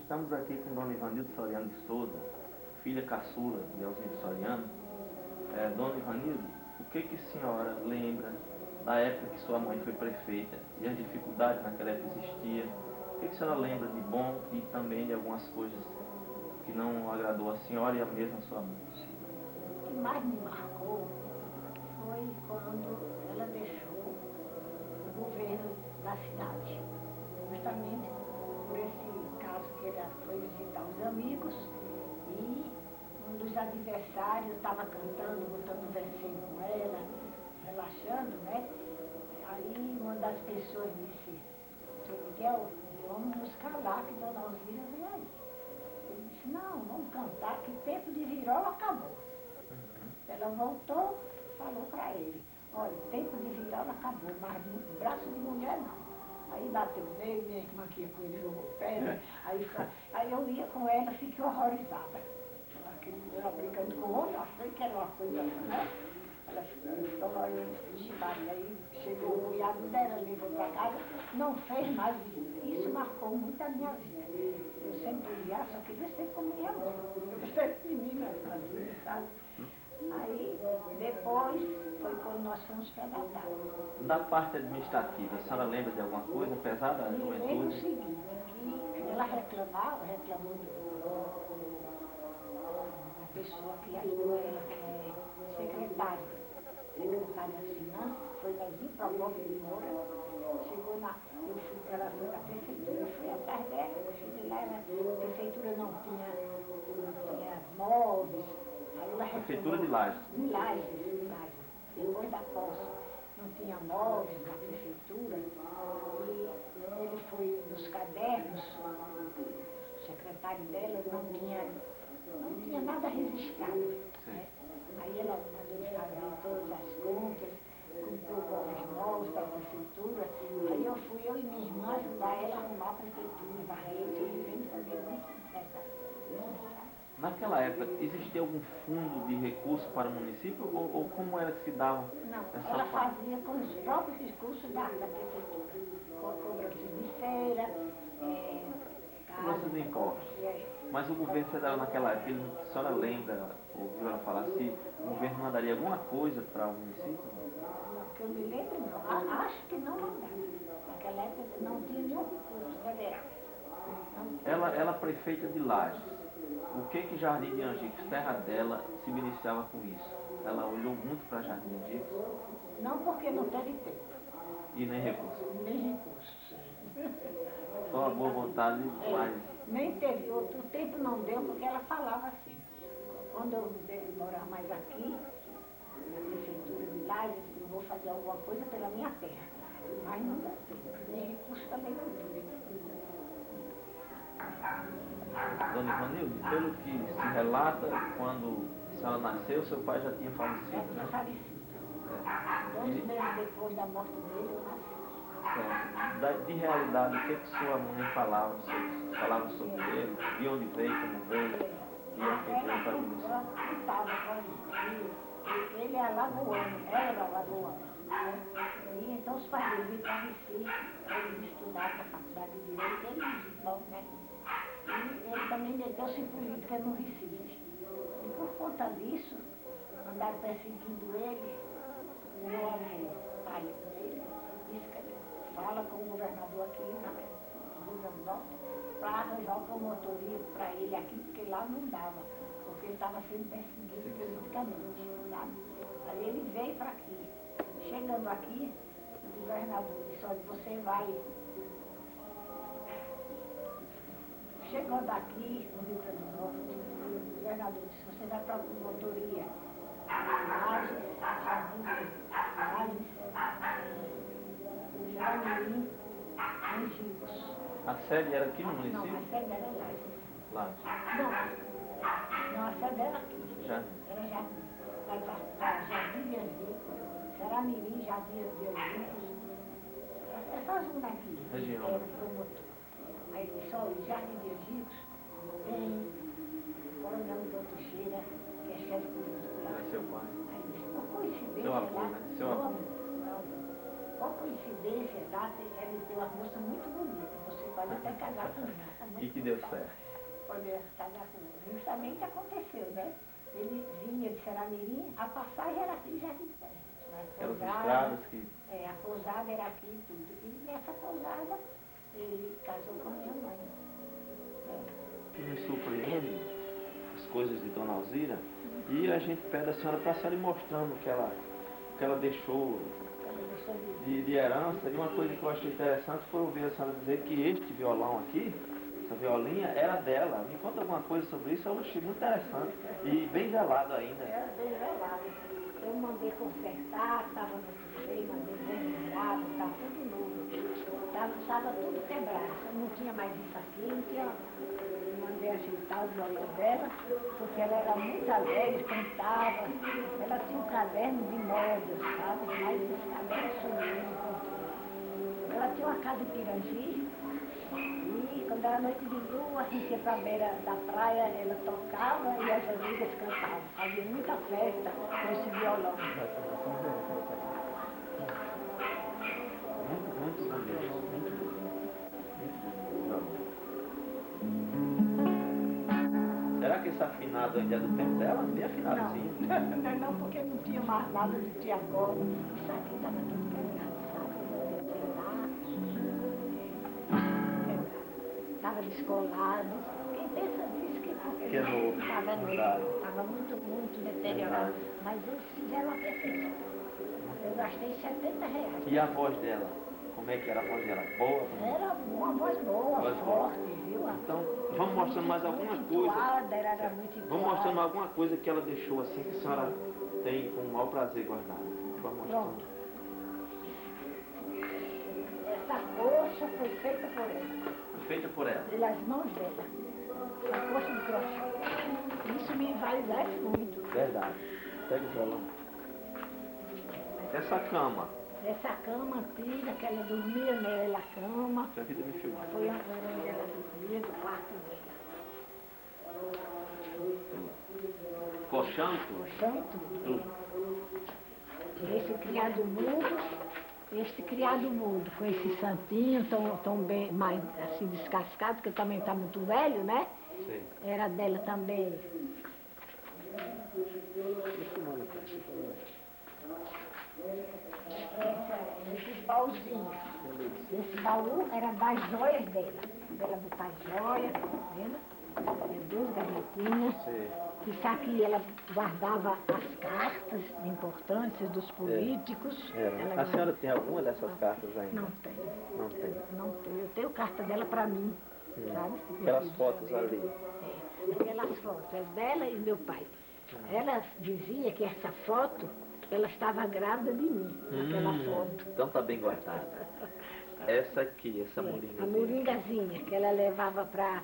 Estamos aqui com Dona Ivanilde Soriano de Souza, filha caçula de Elzino Soriano. Dona Ivanilde, o que a senhora lembra da época que sua mãe foi prefeita e as dificuldades naquela época existiam? O que a senhora lembra de bom e também de algumas coisas que não agradou a senhora e a mesma sua mãe? O que mais me marcou foi quando ela deixou o governo da cidade, justamente por esse caso que ela foi visitar os amigos e um dos adversários estava cantando, botando versinho com ela, relaxando, né? Aí uma das pessoas disse: "Seu Miguel, vamos nos calar que Dona Alzira vem aí." Ele disse: "Não, vamos cantar que tempo de virola acabou." Ela voltou, falou para ele: "Olha, tempo de virola acabou, mas braço de mulher não." Aí bateu nele, minha irmã que ia com ele jogou pedra, aí eu ia com ela, fiquei horrorizada. Ela brincando com o outro, achei que era uma coisa, né? Ela ficou agitada, aí chegou o cunhado dela, levou para casa, não fez mais isso, marcou muito a minha vida. Eu sempre ia, só queria ser como minha mãe, eu sempre menina assim, sabe? Aí, depois, foi quando nós fomos pedaçar. Da parte administrativa, a senhora lembra de alguma coisa, apesar da Me lembro o juventude? seguinte, que ela reclamou da pessoa que ajudou ela, que é secretária de finanças, foi Nazinho para o Golpe de Moura. Chegou ela foi na prefeitura, eu fui atrás dela, eu cheguei lá, a prefeitura não tinha móveis. Aí ela Prefeitura de Lages. De Lages, depois da posse. Não tinha móveis na prefeitura, e ele foi nos cadernos, o secretário dela não tinha nada registrado. Né? Aí ela mandou fazer todas as contas, comprou móveis novos para a prefeitura. Aí eu e minha irmã ajudar ela a arrumar a prefeitura, varrer, vivendo também muito nessa. Naquela época, existia algum fundo de recursos para o município ou como era que se dava Não, essa ela parte? fazia com os próprios recursos da prefeitura, com cobrança de feira, Cobrança de impostos. Mas o governo federal naquela época, a senhora lembra, ouviu ela falar se o governo mandaria alguma coisa para o município? Não, que eu me lembro não. Acho que não mandava. Naquela época não tinha nenhum recurso federal. Ela prefeita de Lages. O que Jardim de Angicos, terra dela, se beneficiava com isso? Ela olhou muito para Jardim de Angicos? Não, porque não teve tempo. E nem recursos? Nem recursos. Só a boa vontade, mas... Nem teve. O tempo não deu, porque ela falava assim. Quando eu morar mais aqui, na prefeitura de Lages, eu vou fazer alguma coisa pela minha terra. Mas não dá tempo. Nem recurso também não teve. Dona Ivanilde, pelo que se relata, quando a senhora nasceu, seu pai já tinha falecido, Já tinha né? falecido. 2 meses depois da morte dele, eu nasci. De realidade, o que sua mãe falava sobre ele, de onde veio, como veio, e onde veio para o município? Ela contava para mim que ele é alagoano, era alagoano. Né? E então os pais dele vinham para Recife, para ele estudar na faculdade de Direito, ele bom, né? E ele também meteu-se em política no Recife. E por conta disso, andaram perseguindo ele, o meu avô, pai dele, disse que ele fala com o governador aqui na Rio Grande do Norte para arranjar uma promotoria para ele aqui, porque lá não dava, porque ele estava sendo perseguido politicamente, sabe? Aí ele veio para aqui. Chegando aqui, o governador disse: "Olha, você vai." Chegando aqui no Rio Grande do Norte, o governador disse: "Você vai para a promotoria Lages, Jardim, Angicos." A sede era aqui no Não, município? a sede era Lages. Lages. Não, a sede era aqui. Jardim. Era Jardim. Vai para Jardim de Angicos, Seramirim, Jardim de Angicos. Essa zona aqui. Região. Era o promotor. Aí ele disse: "Olha, Jardim de Angicos tem Coronel Miguel Teixeira, que é chefe político lá." É seu pai. Aí ele disse: "Por coincidência Seu avô, lá." né? Seu avô. Não. Por coincidência lá, ele tem uma moça muito bonita. Você pode até casar com ele. Tá E muito que deu bom. certo. Pode casar com ele. Justamente aconteceu, né? Ele vinha de Seramirim, a passagem era aqui já de pé. Aquelas estradas que... A pousada era aqui e tudo. E nessa pousada ele casou com a minha mãe. Que me surpreende as coisas de Dona Alzira, e a gente pede a senhora para a senhora ir mostrando o que ela deixou de herança. E uma coisa que eu achei interessante foi ouvir a senhora dizer que este violão aqui, essa violinha, era dela. Me conta alguma coisa sobre isso, eu achei muito interessante e bem velado ainda. Era bem velado. Eu mandei consertar, estava muito feio, mandei desmembrado, estava tudo novo. Estava tudo quebrado, não tinha mais isso aqui, não tinha... Eu mandei ajeitar o violão dela, porque ela era muito alegre, cantava. Ela tinha um caderno de modas, sabe? Mas esse caderno sumiu. Ela tinha uma casa em Pirangi, e quando era noite de lua, a gente ia para a beira da praia, ela tocava e as amigas cantavam. Fazia muita festa com esse violão. Muito bonito, muito bonito. Será que esse afinado ainda é do tempo dela? Bem afinadozinho. Não, porque não tinha mais nada de tia agora. Isso aqui estava tudo quebrado, sabe? Estava descolado. Quem pensa disso que é novo. Estava muito deteriorado. Mas eles fizeram uma perfeição. Eu gastei R$70. E a voz dela? Como é que era a voz dela? Boa? Era uma voz boa, forte, viu? Então, vamos mostrando mais alguma coisa. Era muito Vamos mostrando alguma coisa que ela deixou assim, que a senhora tem com o maior prazer guardar. Vamos mostrando. Pronto. Essa coxa foi feita por ela. Feita por ela. Pelas mãos dela. Essa coxa de crochê. Isso me envaidece muito. Verdade. Pega o violão. Essa cama. Essa cama antiga, que ela dormia nela, a cama. Sua vida me filmou. Foi onde ela dormia, no quarto dela. Colchão? Colchão, tudo. Esse criado mudo, com esse santinho tão bem, mais assim descascado, que também está muito velho, né? Sim. Era dela também. Esses baúzinhos. Esse baú era das joias dela. Ela botar joia, tá vendo? Duas gavetinhas. Sim. Isso aqui ela guardava as cartas de importância dos políticos. A senhora tem alguma dessas cartas ainda? Não tenho. Não tem. Não tenho. Eu tenho carta dela para mim, sabe? Aquelas fotos ali. Aquelas fotos, é dela e meu pai. Ela dizia que essa foto, ela estava grávida de mim, naquela foto. Então tá bem guardada. Essa aqui, essa moringazinha. A moringazinha, que ela levava para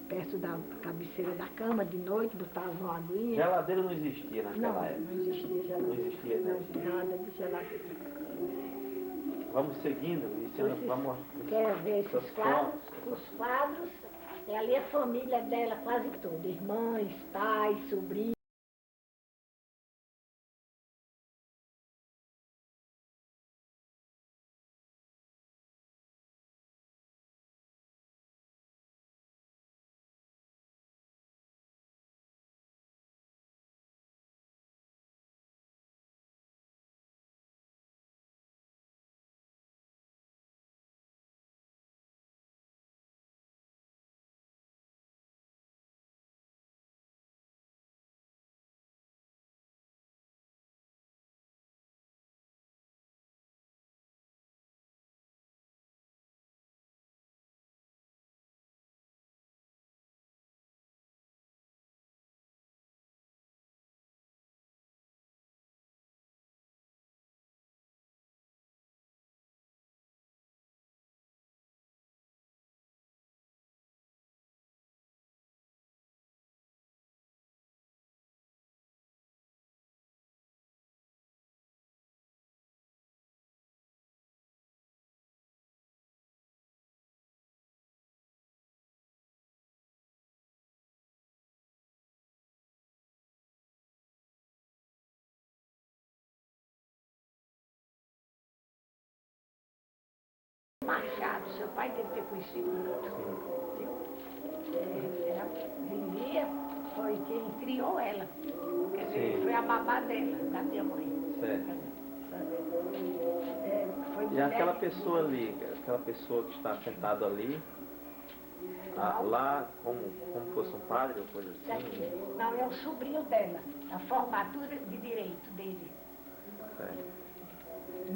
perto da cabeceira da cama de noite, botava uma aguinha. Geladeira não existia naquela época. Não existia geladeira. Não existia, né? Nada de geladeira. Vamos seguindo, e vamos... Quer ver esses quadros? Os quadros, é ali a família dela quase toda, irmãs, pais, sobrinhos. pai dele ter conhecido muito. Ela vivia, foi quem criou ela. Quer dizer, foi a babá dela, da minha mãe. Certo. Foi E aquela mulher- pessoa ali, aquela pessoa que está sentada ali, lá como fosse um padre ou coisa assim? Não, é o sobrinho dela, a formatura de direito dele, Certo.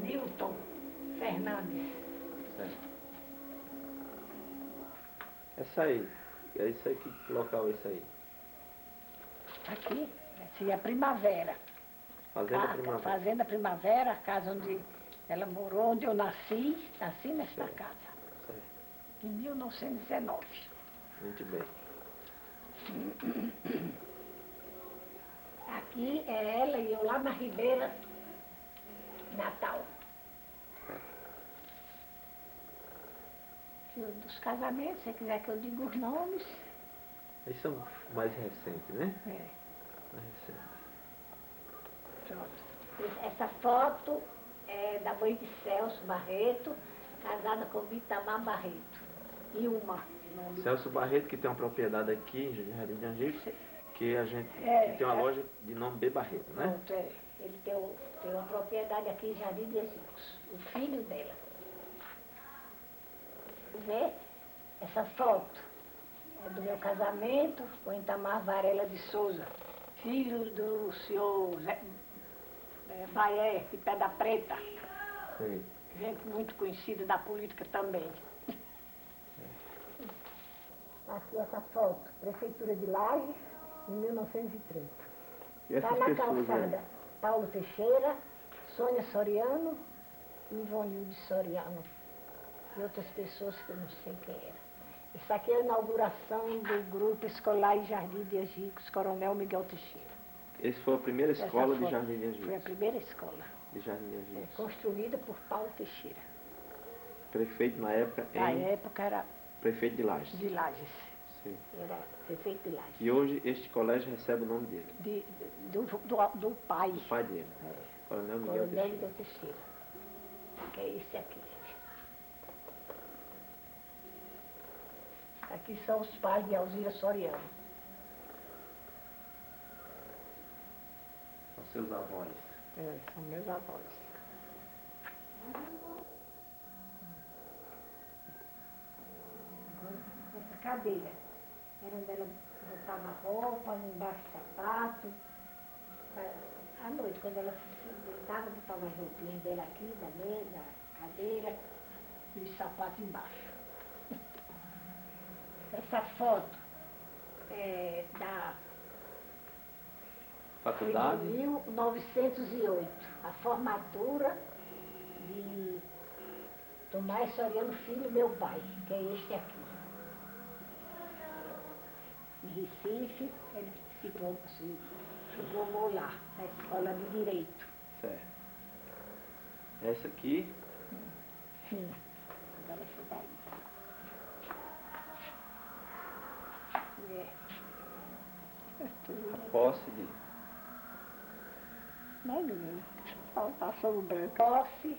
Newton Fernandes. Certo. Essa aí, é isso aí, que local é esse aí? Aqui, essa é a Primavera. Fazenda Primavera. Fazenda Primavera, a casa onde ela morou, onde eu nasci nesta Certo. casa, Certo. em 1919. Muito bem. Aqui é ela e eu lá na Ribeira, Natal. Dos casamentos, se você quiser que eu diga os nomes. Eles são mais recentes, né? É, Mais recentes. pronto. Essa foto é da mãe de Celso Barreto, casada com Itamar Barreto. E uma. Celso Barreto, que tem uma propriedade aqui em Jardim de Angicos, que tem uma loja de nome B. Barreto, né? Pronto, é. Ele tem uma propriedade aqui em Jardim de Angicos. O filho dela. Vê? Essa foto é do meu casamento com Itamar Varela de Souza, filho do senhor Baé, de Pedra Preta, Sim. gente muito conhecida da política também. Aqui essa foto, Prefeitura de Lages, em 1930. E Está essas na pessoas calçada aí? Paulo Teixeira, Sônia Soriano e Ivonilde Soriano. E outras pessoas que eu não sei quem era. Isso aqui é a inauguração do grupo escolar em Jardim de Angicos, Coronel Miguel Teixeira. Essa foi a primeira escola Essa de Jardim de Angicos. Foi a primeira escola, De Jardim de Angicos. construída por Paulo Teixeira. Prefeito na época Na época era Prefeito de Lages. de Lages, Sim. era prefeito de Lages. E hoje este colégio recebe o nome dele. Do pai. Do pai dele. É. Coronel Miguel Coronel Teixeira. Miguel Teixeira. Que é esse aqui. Aqui são os pais de Alzira Soriano. São seus avós. É, são meus avós. Essa cadeira era onde ela botava roupa, embaixo do sapato. À noite, quando ela se deitava, botava as roupinhas dela aqui, da mesa, da cadeira, e os sapatos embaixo. Essa foto é da Faculdade? Foi de 1908, a formatura de Tomás Soriano Filho, meu pai, que é este aqui. Em Recife, ele se formou lá, na Escola de Direito. Certo. Essa aqui, Sim, agora essa daí. a posse de... Não, menino, passou o branco. Posse,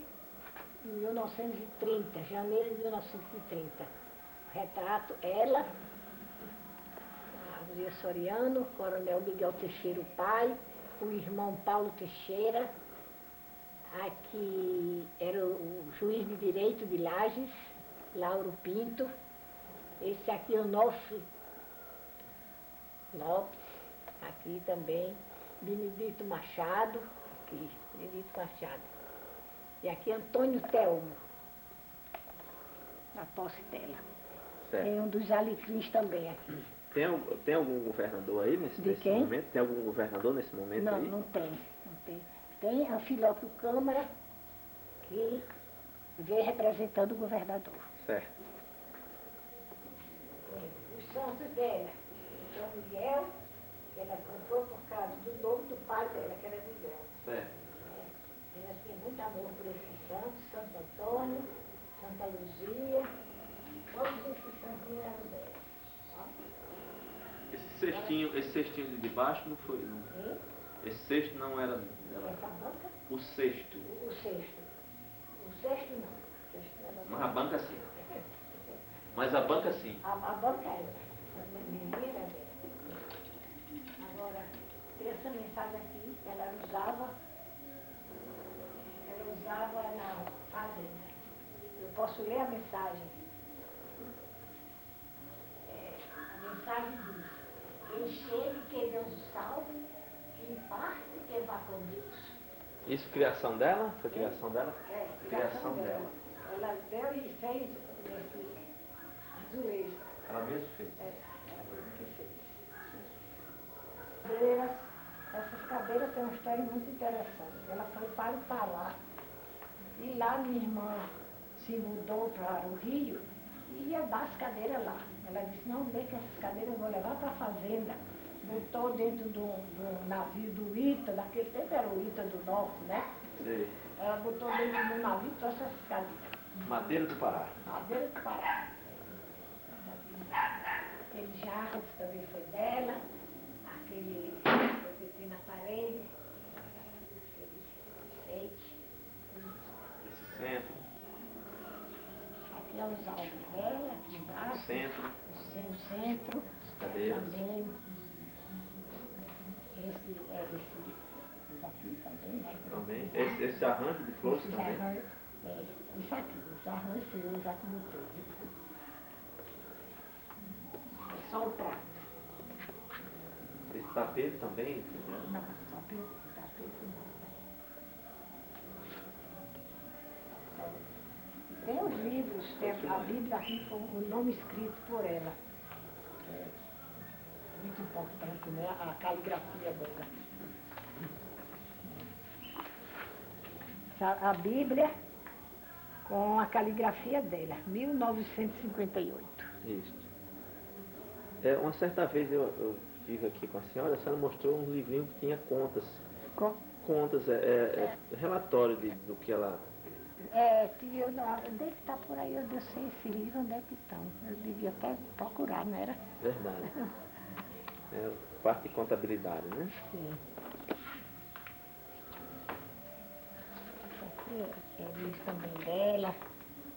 em 1930, janeiro de 1930. O retrato, ela, a Alzira Soriano, Coronel Miguel Teixeira, o pai, o irmão Paulo Teixeira, aqui era o juiz de direito de Lages, Lauro Pinto, esse aqui é o Onofre Lopes, aqui também, Benedito Machado, aqui, Benedito Machado. E aqui Antônio Telmo, na posse dela. Certo. Tem um dos alecrins também aqui. Tem algum governador aí nesse quem? momento? Tem algum governador nesse momento Não, aí? não tem. Tem a Filópio Câmara, que vem representando o governador. Certo. Os santos dela, São Miguel, que ela comprou por causa do nome do pai dela, que era Miguel. Certo. Ela tinha muito amor por esses santos, Santo Antônio, Santa Luzia, todos esses santinhos eram dela. Esse cestinho de baixo não foi, não. Esse cesto não era Essa banca? o cesto. O sexto. O sexto não. O sexto era Mas a banca sim. Mas a banca sim. A banca é mineira dela. Agora, essa mensagem aqui, ela usava na fazenda. Eu posso ler a mensagem. A mensagem diz: encher-lhe que Deus o salve, que em parte que vá com Deus. Isso, criação dela? Foi criação dela? É, Criação dela. Ela deu e fez esse azulejo. Ela mesma fez? É, ela que fez. Cadeiras, essas cadeiras têm uma história muito interessante. Ela foi para o Pará. E lá minha irmã se mudou para o Rio e ia dar as cadeiras lá. Ela disse, não, vê que essas cadeiras eu vou levar para a fazenda. Botou dentro do navio do Ita, daquele tempo era o Ita do Norte, né? Sim. Ela botou dentro do navio e trouxe essas cadeiras. Madeira do Pará. Madeira do Pará. Aquele jarro também foi dela. Aquele que tem na parede. Aquele enfeite. Esse centro. Aqui é os álbuns dela, aqui embaixo. Centro. O centro. Cadeiras. Também. Esse daqui também, né? Também. Esse arranjo de flores Esse também. arranjo, isso aqui, esse arranjo foi eu já que botei. É só o prato. Esse tapete também. Não, tapete não. Tem os livros, tem a Bíblia aqui com o nome escrito por ela. É muito importante, né? A caligrafia dela. A Bíblia com a caligrafia dela, 1958. Isso. Uma certa vez eu estive aqui com a senhora mostrou um livrinho que tinha contas. Contas, relatório do que ela... Deve estar por aí, eu não sei esse livro, onde é que estão. Eu devia até procurar, não era? Verdade. Parte de contabilidade, né? Sim. Isso aqui é livro também dela.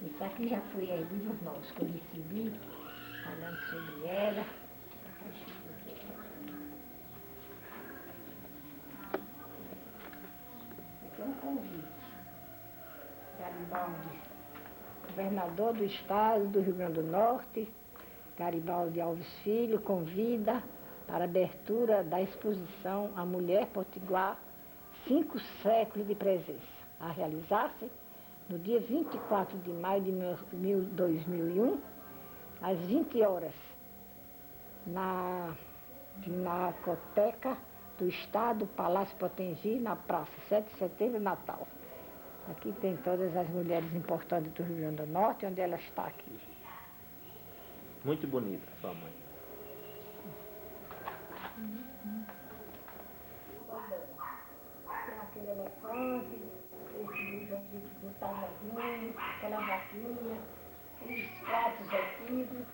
Isso aqui já foi livros novos que eu recebi, falando sobre ela. Aqui é um convite. Garibaldi, governador do estado do Rio Grande do Norte, Garibaldi Alves Filho, convida para a abertura da exposição A Mulher Potiguar, 5 séculos de presença, a realizar-se no dia 24 de maio de 2001, às 20 horas, na Pinacoteca do Estado, Palácio Potengi, na Praça 7 de Setembro, Natal. Aqui tem todas as mulheres importantes do Rio Grande do Norte, onde ela está aqui. Muito bonita, sua mãe. Tem aquele elefante, esse livro aqui do Tamadinho, aquela vaquinha, os pratos antigos,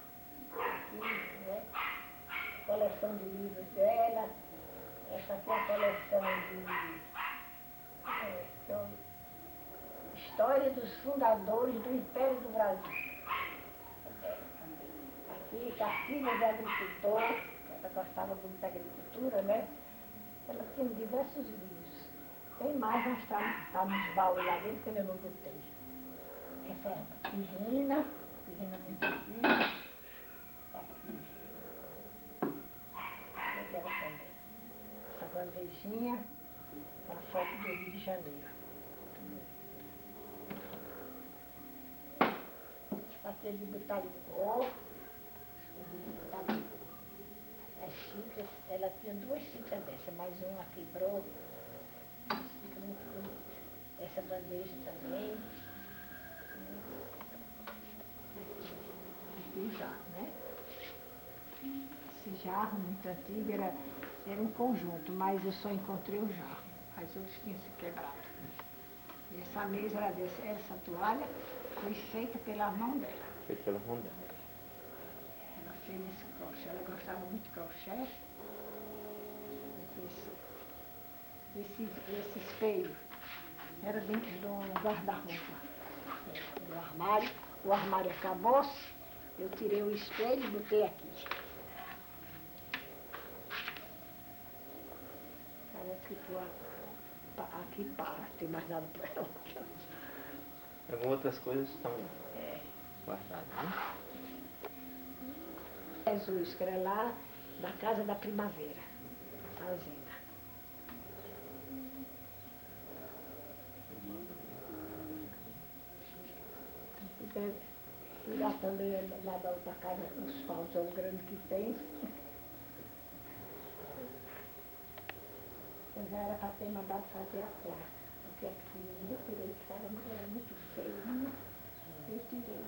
aqui, né? Coleção de livros dela. Essa aqui é a coleção de História dos Fundadores do Império do Brasil. Aqui, Cartilha de Agricultor, ela gostava muito da agricultura, né? Ela tinha diversos livros. Tem mais, mas está nos baús lá dentro que eu não botei. Essa é a Pirrina muito antiga. Aqui. Essa também. Essa bandejinha com a foto do Rio de Janeiro. Aqui é de Butalicô. As xícaras, ela tinha 2 xícaras dessa, mais uma quebrou. Essa bandeja também. Aqui o jarro, né? Esse jarro muito antigo era um conjunto, mas eu só encontrei o jarro. As outras tinham se quebrado. E essa mesa era dessa, essa toalha foi feita pela mão dela. Feita pela mão dela. Ela fez esse crochê, ela gostava muito de crochê. Esse espelho era dentro de um guarda-roupa. O armário acabou-se, Eu tirei o espelho e botei aqui. Parece que aqui para, tem mais nada para ela. Algumas outras coisas estão guardadas, né? Jesus, que era lá na Casa da Primavera, fazenda. E lá também, lá da outra casa, os pauzão grandes que tem. Eu já era para ter mandado fazer a placa, porque a pequenininha eu tirei, que era muito feio, né? Eu tirei.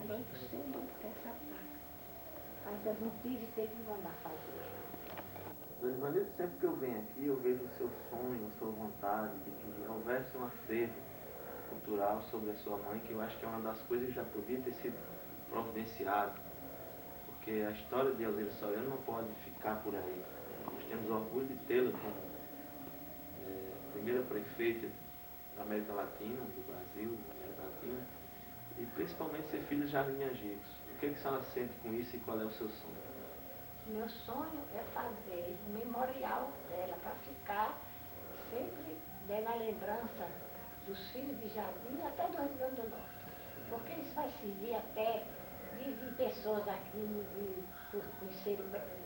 Agora você não quer essa placa. Mas eu não tive tempo de mandar fazer. Dona Ivanildo, sempre que eu venho aqui, eu vejo o seu sonho, a sua vontade de que houvesse um acervo cultural sobre a sua mãe, que eu acho que é uma das coisas que já podia ter sido providenciado, porque a história de Elzira Soriano não pode ficar por aí. Nós temos orgulho de tê-la como primeira prefeita da América Latina, do Brasil, da América Latina, e principalmente ser filha de Jardim Angicos. O que a senhora sente com isso e qual é o seu sonho? Meu sonho é fazer um memorial dela para ficar sempre na lembrança dos filhos de Jardim até do Rio Grande do Norte. Porque isso vai servir até de pessoas aqui, por conhecerem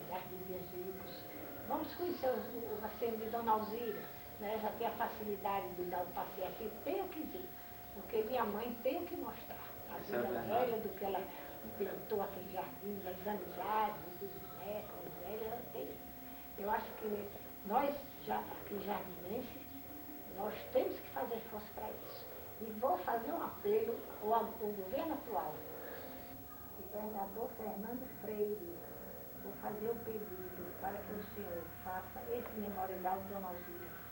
Jardim de Angicos. Vamos conhecer o acervo de Dona Alzira, né? Já tem a facilidade de dar um passeio aqui, tenho que vir, porque minha mãe tem que mostrar a vida velha, do que ela implantou aqui em Jardim, das amizades, dos netos, ela tem. Eu acho que nós, aqui jardinenses, nós temos que fazer força para isso. E vou fazer um apelo ao governo atual, governador Fernando Freire. Vou fazer o pedido para que o senhor faça esse memorial de Dona Alzira.